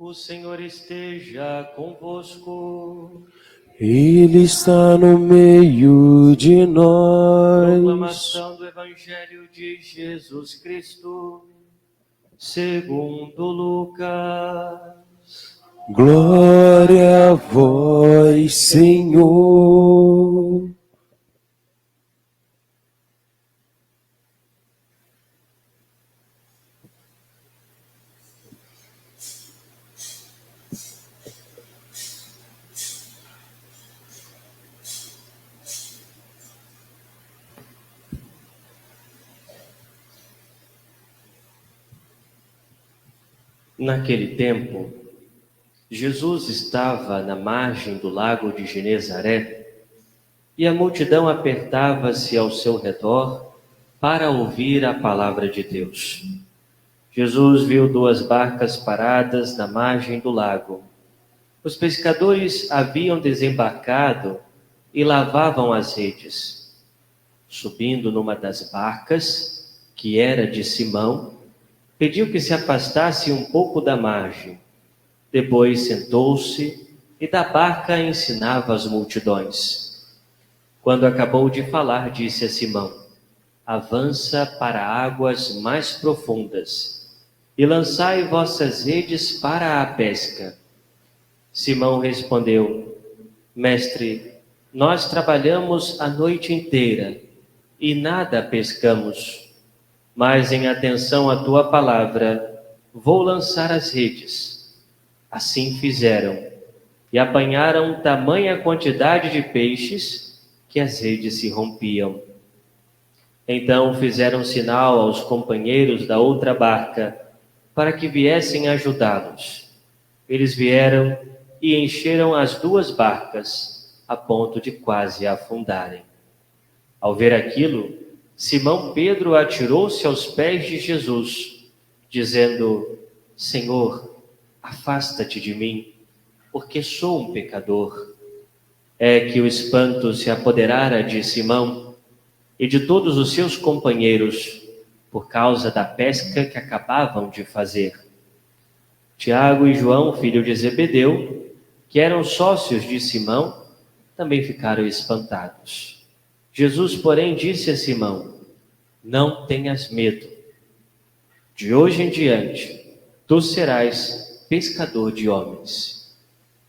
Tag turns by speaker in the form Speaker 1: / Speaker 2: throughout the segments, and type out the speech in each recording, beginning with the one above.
Speaker 1: O Senhor esteja convosco.
Speaker 2: Ele está no meio de nós.
Speaker 1: Proclamação do Evangelho de Jesus Cristo, segundo Lucas.
Speaker 2: Glória a vós, Senhor.
Speaker 1: Naquele tempo, Jesus estava na margem do lago de Genezaré e a multidão apertava-se ao seu redor para ouvir a palavra de Deus. Jesus viu 2 barcas paradas na margem do lago. Os pescadores haviam desembarcado e lavavam as redes. Subindo numa das barcas, que era de Simão, pediu que se afastasse um pouco da margem. Depois sentou-se e da barca ensinava as multidões. Quando acabou de falar, disse a Simão: avança para águas mais profundas e lançai vossas redes para a pesca. Simão respondeu: Mestre, nós trabalhamos a noite inteira e nada pescamos. Mas em atenção à tua palavra, vou lançar as redes. Assim fizeram, e apanharam tamanha quantidade de peixes que as redes se rompiam. Então fizeram sinal aos companheiros da outra barca, para que viessem ajudá-los. Eles vieram e encheram as 2 barcas, a ponto de quase afundarem. Ao ver aquilo, Simão Pedro atirou-se aos pés de Jesus, dizendo: Senhor, afasta-te de mim, porque sou um pecador. É que o espanto se apoderara de Simão e de todos os seus companheiros, por causa da pesca que acabavam de fazer. Tiago e João, filho de Zebedeu, que eram sócios de Simão, também ficaram espantados. Jesus, porém, disse a Simão: não tenhas medo. De hoje em diante, tu serás pescador de homens.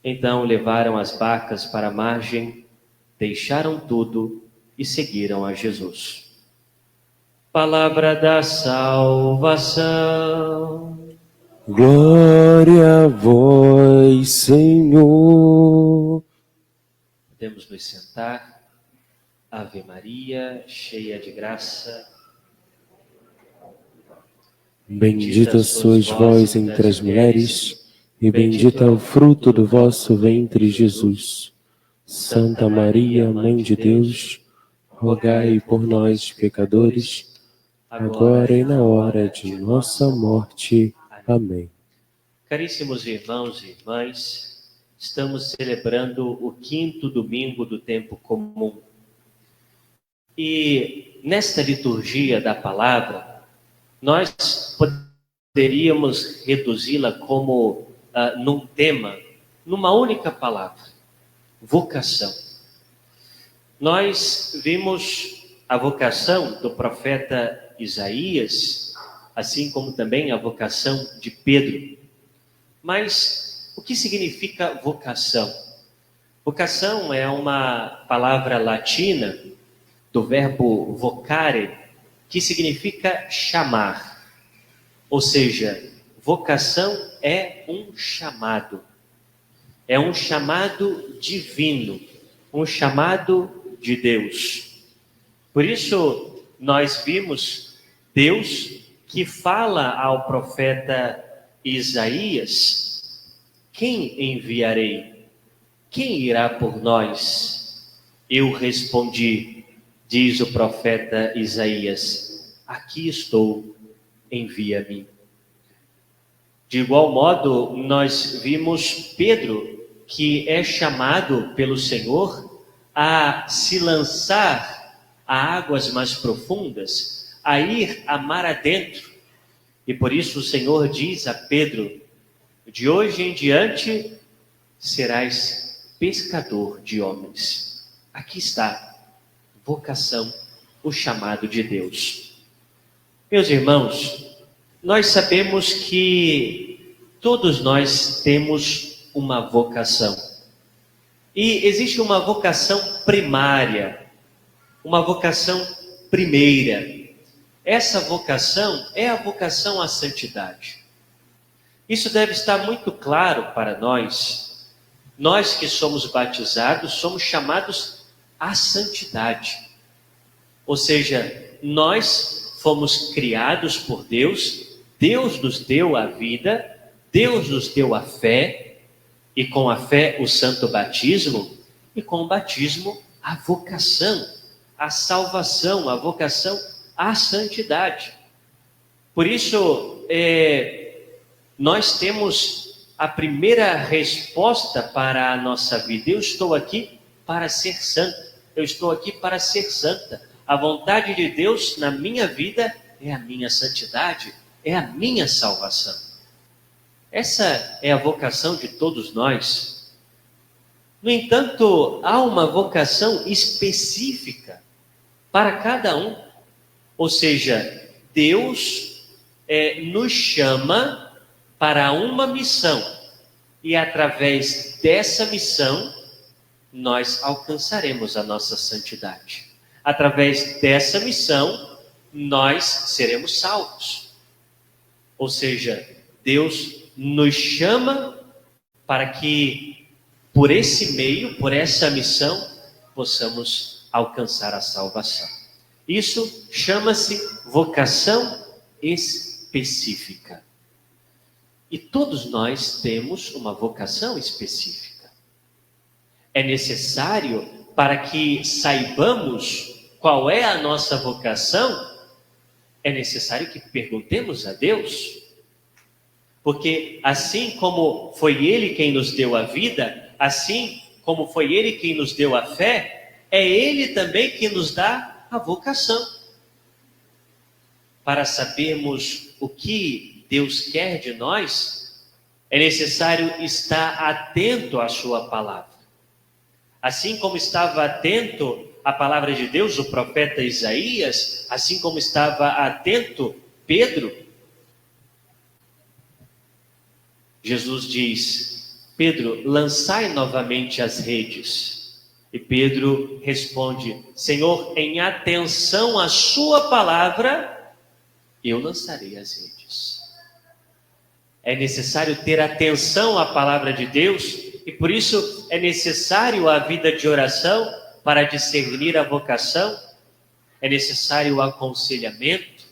Speaker 1: Então levaram as barcas para a margem, deixaram tudo e seguiram a Jesus. Palavra da salvação.
Speaker 2: Glória a vós, Senhor.
Speaker 1: Podemos nos sentar. Ave Maria, cheia de graça.
Speaker 2: Bendita sois vós entre as mulheres, e bendito é o fruto do vosso ventre, Jesus. Santa Maria, Mãe de Deus, rogai por nós, pecadores, agora e na hora de nossa morte. Amém.
Speaker 1: Caríssimos irmãos e irmãs, estamos celebrando o 5º domingo do tempo comum. E nesta liturgia da palavra, nós poderíamos reduzi-la como num tema, numa única palavra: vocação. Nós vimos a vocação do profeta Isaías, assim como também a vocação de Pedro. Mas o que significa vocação? Vocação é uma palavra latina do verbo vocare, que significa chamar. Ou seja, vocação é um chamado. É um chamado divino, um chamado de Deus. Por isso, nós vimos Deus que fala ao profeta Isaías: quem enviarei? Quem irá por nós? Eu respondi, diz o profeta Isaías: aqui estou, envia-me. De igual modo, nós vimos Pedro, que é chamado pelo Senhor a se lançar a águas mais profundas, a ir a mar adentro. E por isso o Senhor diz a Pedro: De hoje em diante serás pescador de homens. Aqui está, vocação, o chamado de Deus. Meus irmãos, nós sabemos que todos nós temos uma vocação. E existe uma vocação primária, uma vocação primeira. Essa vocação é a vocação à santidade. Isso deve estar muito claro para nós. Nós que somos batizados, somos chamados à santidade. Ou seja, nós fomos criados por Deus, Deus nos deu a vida, Deus nos deu a fé, e com a fé o santo batismo, e com o batismo a vocação, a salvação, a vocação à santidade. Por isso, nós temos a primeira resposta para a nossa vida. Eu estou aqui para ser santo, eu estou aqui para ser santa. A vontade de Deus na minha vida é a minha santidade, é a minha salvação. Essa é a vocação de todos nós. No entanto, há uma vocação específica para cada um. Ou seja, Deus nos chama para uma missão. E através dessa missão, nós alcançaremos a nossa santidade. Através dessa missão, nós seremos salvos. Ou seja, Deus nos chama para que, por esse meio, por essa missão, possamos alcançar a salvação. Isso chama-se vocação específica. E todos nós temos uma vocação específica. É necessário, para que saibamos qual é a nossa vocação, é necessário que perguntemos a Deus. Porque assim como foi Ele quem nos deu a vida, assim como foi Ele quem nos deu a fé, é Ele também que nos dá a vocação. Para sabermos o que Deus quer de nós, é necessário estar atento à sua palavra. Assim como estava atento à palavra de Deus, o profeta Isaías, assim como estava atento Pedro, Jesus diz: Pedro, lançai novamente as redes. E Pedro responde: Senhor, em atenção à sua palavra, eu lançarei as redes. É necessário ter atenção à palavra de Deus, e por isso é necessário a vida de oração para discernir a vocação. É necessário o aconselhamento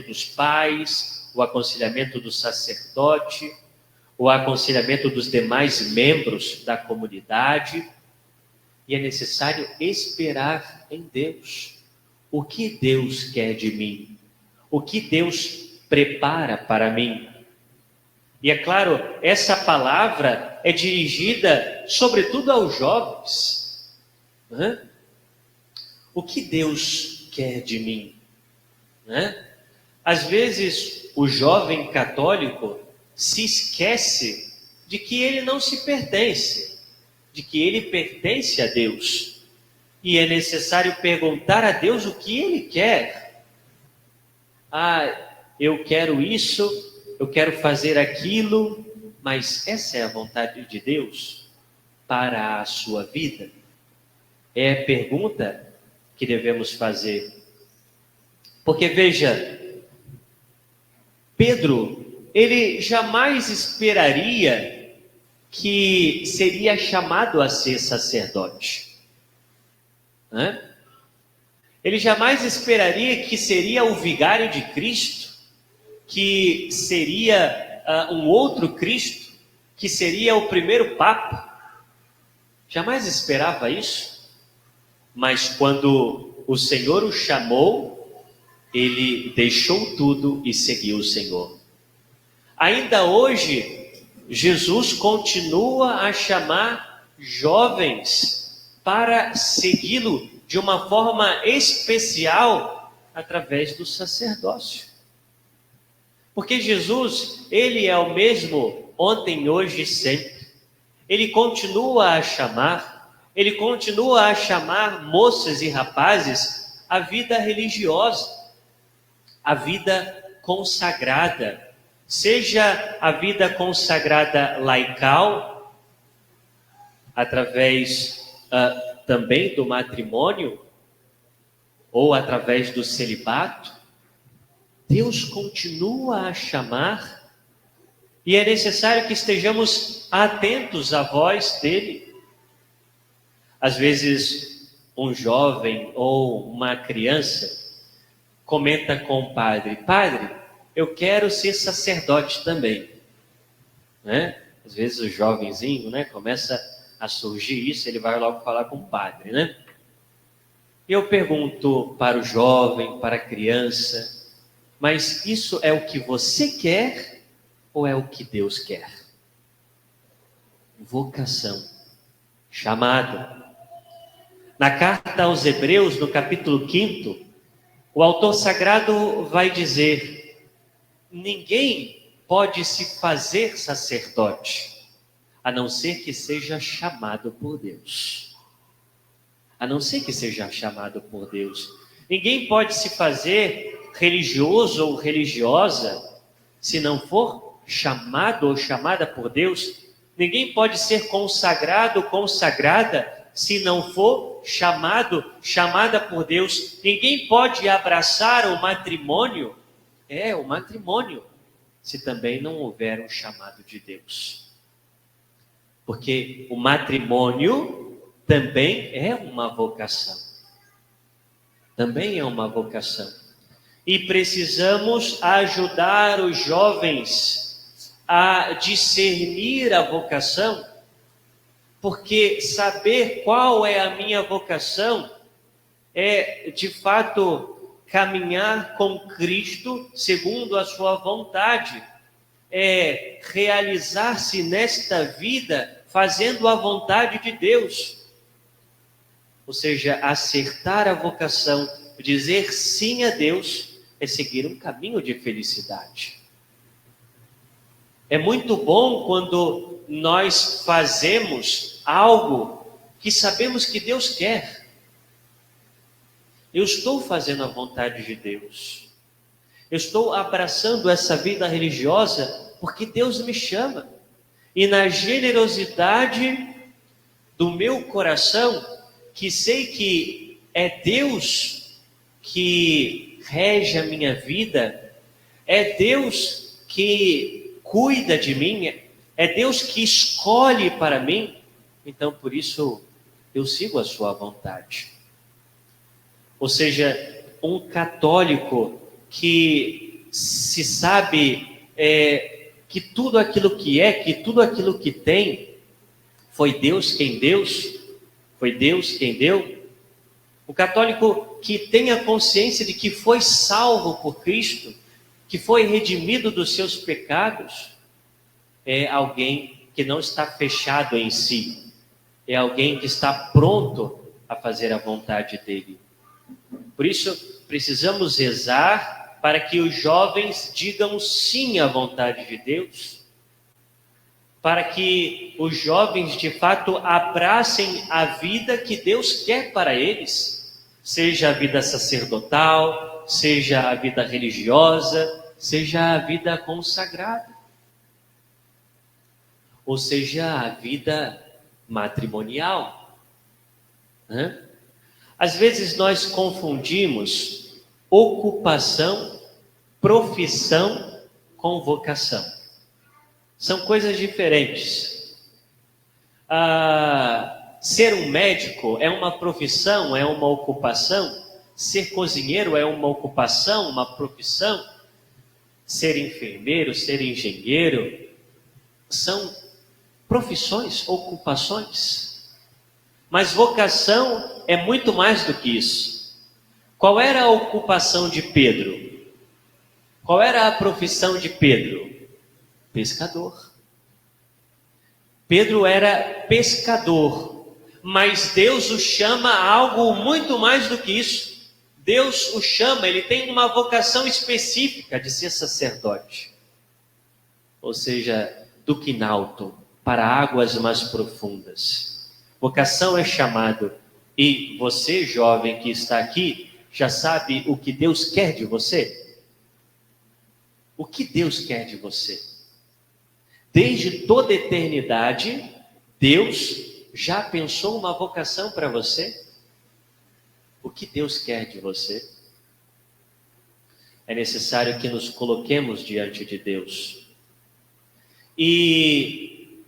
Speaker 1: dos pais, o aconselhamento do sacerdote, o aconselhamento dos demais membros da comunidade. E é necessário esperar em Deus. O que Deus quer de mim? O que Deus prepara para mim? E é claro, essa palavra é dirigida sobretudo aos jovens. O que Deus quer de mim? Às vezes, o jovem católico se esquece de que ele não se pertence, de que ele pertence a Deus. E é necessário perguntar a Deus o que Ele quer. Eu quero isso, eu quero fazer aquilo, mas essa é a vontade de Deus para a sua vida? É a pergunta que devemos fazer. Porque veja, Pedro, ele jamais esperaria que seria chamado a ser sacerdote. Ele jamais esperaria que seria o vigário de Cristo, que seria um outro Cristo, que seria o primeiro Papa. Jamais esperava isso. Mas quando o Senhor o chamou, ele deixou tudo e seguiu o Senhor. Ainda hoje, Jesus continua a chamar jovens para segui-lo de uma forma especial através do sacerdócio. Porque Jesus, ele é o mesmo ontem, hoje e sempre. Ele continua a chamar moças e rapazes à vida religiosa, à vida consagrada, seja a vida consagrada laical, através também do matrimônio, ou através do celibato. Deus continua a chamar e é necessário que estejamos atentos à voz dele. Às vezes, um jovem ou uma criança comenta com o padre: padre, eu quero ser sacerdote também. Né? Às vezes o jovenzinho, né, começa a surgir isso, ele vai logo falar com o padre, né? Eu pergunto para o jovem, para a criança: mas isso é o que você quer ou é o que Deus quer? Vocação, chamado. Na carta aos Hebreus, no capítulo 5, o autor sagrado vai dizer: ninguém pode se fazer sacerdote, a não ser que seja chamado por Deus. A não ser que seja chamado por Deus. Ninguém pode se fazer religioso ou religiosa se não for chamado ou chamada por Deus. Ninguém pode ser consagrado ou consagrada se não for chamado, chamada por Deus. Ninguém pode abraçar o matrimônio, se também não houver um chamado de Deus. Porque o matrimônio também é uma vocação. Também é uma vocação. E precisamos ajudar os jovens a discernir a vocação, porque saber qual é a minha vocação é, de fato, caminhar com Cristo segundo a sua vontade, é realizar-se nesta vida fazendo a vontade de Deus. Ou seja, acertar a vocação, dizer sim a Deus, é seguir um caminho de felicidade. É muito bom quando nós fazemos algo que sabemos que Deus quer. Eu estou fazendo a vontade de Deus. Eu estou abraçando essa vida religiosa porque Deus me chama. E na generosidade do meu coração, que sei que é Deus que rege a minha vida, é Deus que cuida de mim, é Deus que escolhe para mim, então por isso eu sigo a sua vontade. Ou seja, um católico que se sabe que tudo aquilo que é, que tudo aquilo que tem, foi Deus quem deu. O católico que tem a consciência de que foi salvo por Cristo, que foi redimido dos seus pecados, é alguém que não está fechado em si, é alguém que está pronto a fazer a vontade dele. Por isso, precisamos rezar para que os jovens digam sim à vontade de Deus, para que os jovens de fato abracem a vida que Deus quer para eles, seja a vida sacerdotal, seja a vida religiosa, seja a vida consagrada, ou seja a vida matrimonial. Às vezes nós confundimos ocupação, profissão com vocação. São coisas diferentes. Ser um médico é uma profissão, é uma ocupação. Ser cozinheiro é uma ocupação, uma profissão. Ser enfermeiro, ser engenheiro, são profissões, ocupações. Mas vocação é muito mais do que isso. Qual era a ocupação de Pedro? Qual era a profissão de Pedro? Pescador. Pedro era pescador, mas Deus o chama a algo muito mais do que isso. Deus o chama, ele tem uma vocação específica de ser sacerdote. Ou seja, do quinalto para águas mais profundas. Vocação é chamado. E você, jovem que está aqui, já sabe o que Deus quer de você? O que Deus quer de você? Desde toda a eternidade, Deus já pensou uma vocação para você? O que Deus quer de você? É necessário que nos coloquemos diante de Deus. E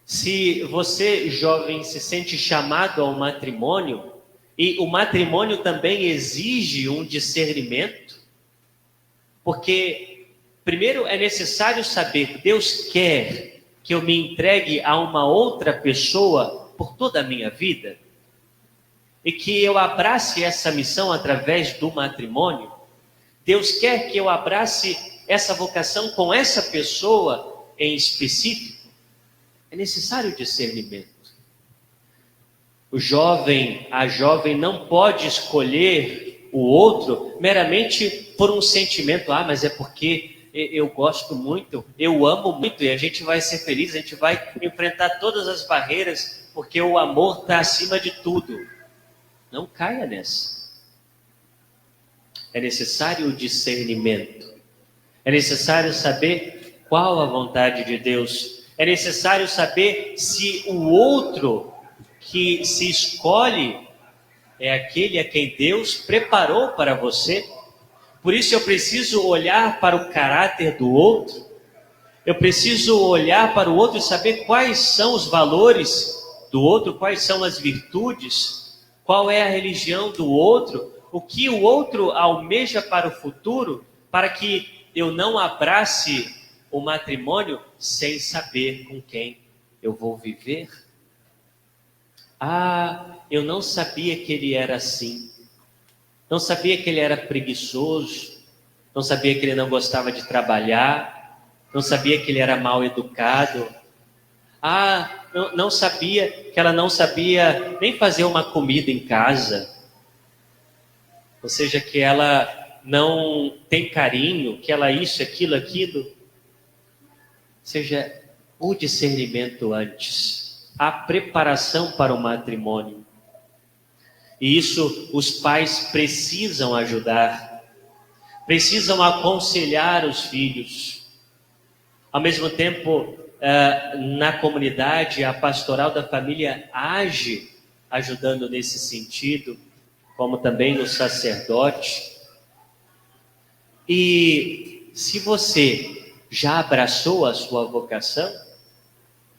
Speaker 1: se você, jovem, se sente chamado ao matrimônio, e o matrimônio também exige um discernimento, porque primeiro é necessário saber que Deus quer que eu me entregue a uma outra pessoa por toda a minha vida, e que eu abrace essa missão através do matrimônio. Deus quer que eu abrace essa vocação com essa pessoa em específico. É necessário discernimento. O jovem, a jovem não pode escolher o outro meramente por um sentimento. Ah, mas é porque eu gosto muito, eu amo muito, e a gente vai ser feliz, a gente vai enfrentar todas as barreiras, porque o amor está acima de tudo. Não caia nessa. É necessário o discernimento. É necessário saber qual a vontade de Deus. É necessário saber se o outro que se escolhe é aquele a quem Deus preparou para você. Por isso eu preciso olhar para o caráter do outro. Eu preciso olhar para o outro e saber quais são os valores do outro, quais são as virtudes, qual é a religião do outro, o que o outro almeja para o futuro, para que eu não abrace o matrimônio sem saber com quem eu vou viver. Ah, eu não sabia que ele era assim. Não sabia que ele era preguiçoso. Não sabia que ele não gostava de trabalhar. Não sabia que ele era mal educado. Ah, não sabia que ela não sabia nem fazer uma comida em casa. Ou seja, que ela não tem carinho, que ela isso, aquilo. Ou seja, o discernimento antes, a preparação para o matrimônio. E isso os pais precisam ajudar, precisam aconselhar os filhos. Ao mesmo tempo, na comunidade, a pastoral da família age ajudando nesse sentido, como também no sacerdote. E se você já abraçou a sua vocação,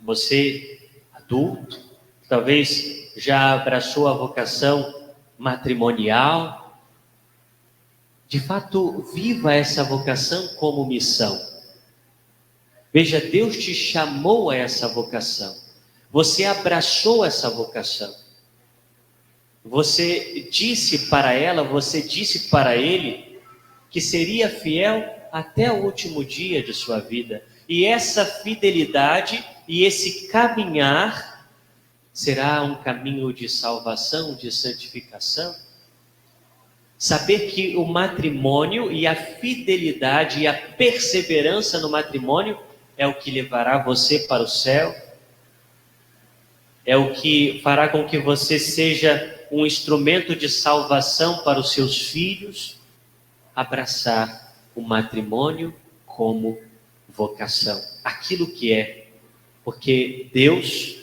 Speaker 1: você adulto, talvez já abraçou a vocação matrimonial, de fato, viva essa vocação como missão. Veja, Deus te chamou a essa vocação. Você abraçou essa vocação. Você disse para ela, você disse para ele que seria fiel até o último dia de sua vida. E essa fidelidade e esse caminhar será um caminho de salvação, de santificação. Saber que o matrimônio e a fidelidade e a perseverança no matrimônio é o que levará você para o céu, é o que fará com que você seja um instrumento de salvação para os seus filhos. Abraçar o matrimônio como vocação, aquilo que é, porque Deus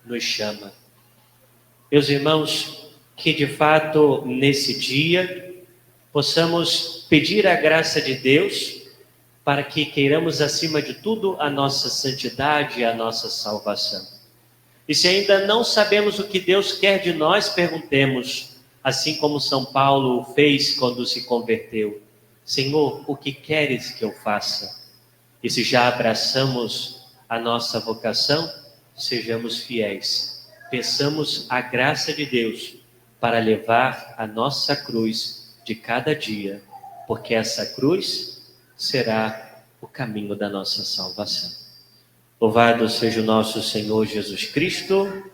Speaker 1: nos chama. Meus irmãos, que de fato nesse dia possamos pedir a graça de Deus para que queiramos acima de tudo a nossa santidade e a nossa salvação. E se ainda não sabemos o que Deus quer de nós, perguntemos, assim como São Paulo fez quando se converteu: Senhor, o que queres que eu faça? E se já abraçamos a nossa vocação, sejamos fiéis. Peçamos a graça de Deus para levar a nossa cruz de cada dia, porque essa cruz será o caminho da nossa salvação. Louvado seja o nosso Senhor Jesus Cristo.